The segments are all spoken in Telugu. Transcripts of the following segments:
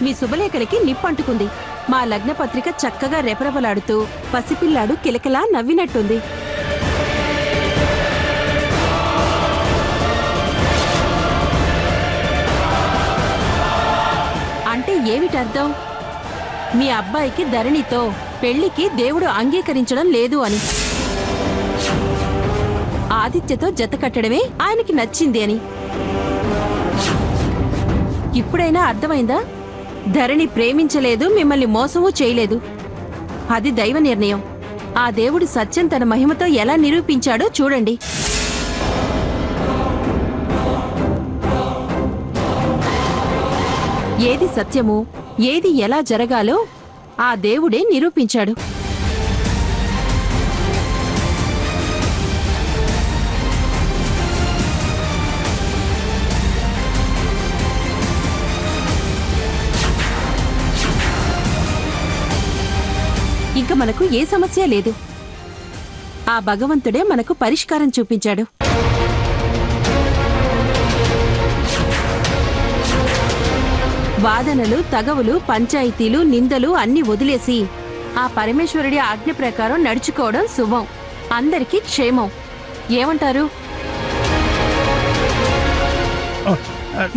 మీ శుభలేఖలకి నిప్పంటుకుంది. మా లగ్నపత్రిక చక్కగా రెపరెపలాడుతూ పసిపిల్లాడు కిలకిలా నవ్వినట్టుంది. అంటే ఏమిటర్థం? మీ అబ్బాయికి ధరణితో పెళ్లికి దేవుడు అంగీకరించడం లేదు అని, ఆదిత్యతో జత కట్టడమే ఆయనకి నచ్చింది అని. ఇప్పుడైనా అర్థమైందా? ధరణి ప్రేమించలేదు, మిమ్మల్ని మోసమూ చేయలేదు. అది దైవ నిర్ణయం. ఆ దేవుడు సత్యం తన మహిమతో ఎలా నిరూపించాడో చూడండి. ఏది సత్యమో, ఏది ఎలా జరగాలో ఆ దేవుడే నిరూపించాడు. ఇంక మనకు ఏ సమస్య లేదు. ఆ భగవంతుడే మనకు పరిష్కారం చూపించాడు. వాదనలు, తగవులు, పంచాయతీలు, నిందలు అన్ని వదిలేసి ఆ పరమేశ్వరుడి ఆజ్ఞ ప్రకారం నడుచుకోవడం శుభం, అందరికీ క్షేమం. ఏమంటారు?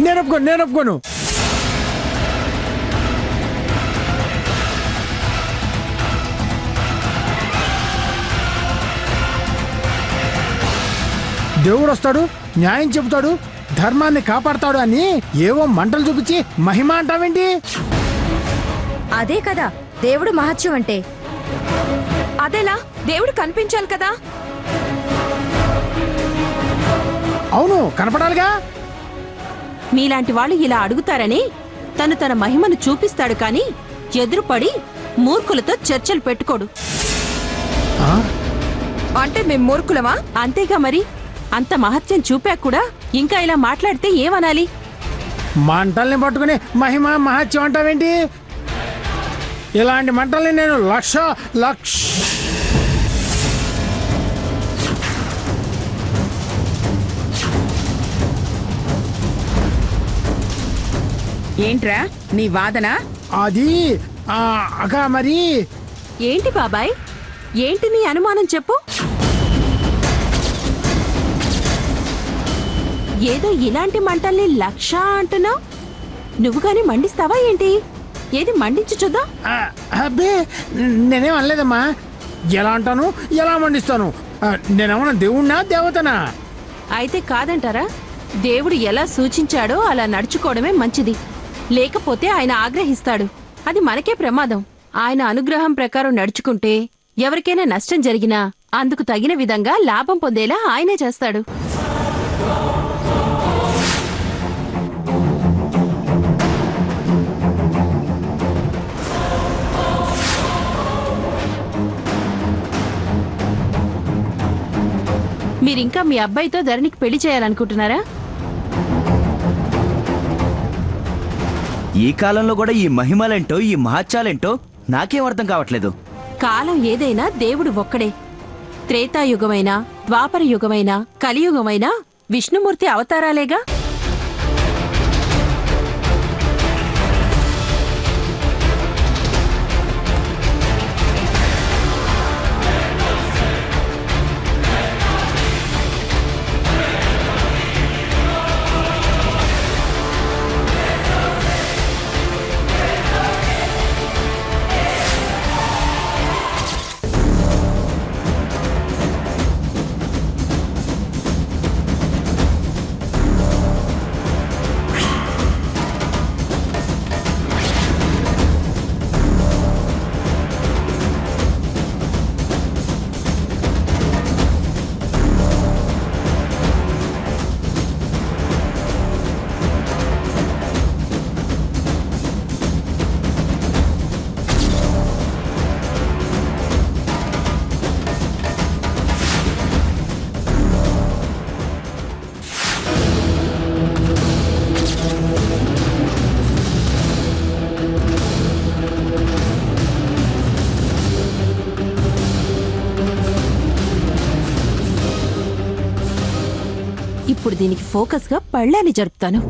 నేను ఒప్పుకోను. దేవుడు వస్తాడు, న్యాయం చెబుతాడు, ధర్మాన్ని కాపాడతాడు అని ఏవో మంటలు చూపించి మహిమ అంటావేంటి? అదే కదా దేవుడు మహత్యం అంటే. అదేలా? దేవుడు కనిపించాలి కదా. అవును, కనపడాలిగా. మీలాంటి వాళ్ళు ఇలా అడుగుతారని తను తన మహిమను చూపిస్తాడు కాని ఎదురుపడి మూర్ఖులతో చర్చలు పెట్టుకోడు. అంటే మేం మూర్ఖులమా? అంతేగా మరి. అంత మహత్యం చూపాక కూడా ఇంకా ఇలా మాట్లాడితే ఏమనాలి? మంటల్ని పట్టుకుని మహిమ మహత్యం అంటావేంటి? ఇలాంటి మంటల్ని నేను లక్ష ఏంట్రా నీ వాదన? అది అగా మరి. ఏంటి బాబాయ్, ఏంటి నీ అనుమానం చెప్పు. ఏదో ఇలాంటి మంటల్ని లక్ష అంటున్నావు. నువ్వు గాని మండిస్తావా ఏంటి? ఏది మండించి చూద్దాం. అబ్బే, నేనేం అనలేదమ్మా. ఎలా అంటాను, ఎలా మండిస్తాను? నేనేమన్నా దేవుణ్ణా, దేవతనా? అయితే కాదంటారా? దేవుడు ఎలా సూచించాడో అలా నడుచుకోవడమే మంచిది. లేకపోతే ఆయన ఆగ్రహిస్తాడు. అది మనకే ప్రమాదం. ఆయన అనుగ్రహం ప్రకారం నడుచుకుంటే ఎవరికైనా నష్టం జరిగినా అందుకు తగిన విధంగా లాభం పొందేలా ఆయనే చేస్తాడు. మీరింకా మీ అబ్బాయితో ధరణికి పెళ్లి చేయాలనుకుంటున్నారా? ఈ కాలంలో కూడా ఈ మహిమలేంటో, ఈ మహత్యాలేంటో నాకేం అర్థం కావట్లేదు. కాలం ఏదైనా దేవుడు ఒక్కడే. త్రేతాయుగమైనా, ద్వాపర యుగమైనా, కలియుగమైనా విష్ణుమూర్తి అవతారాలేగా. ఇప్పుడు దీనికి ఫోకస్గా పళ్ళాన్ని జరుపుతాను.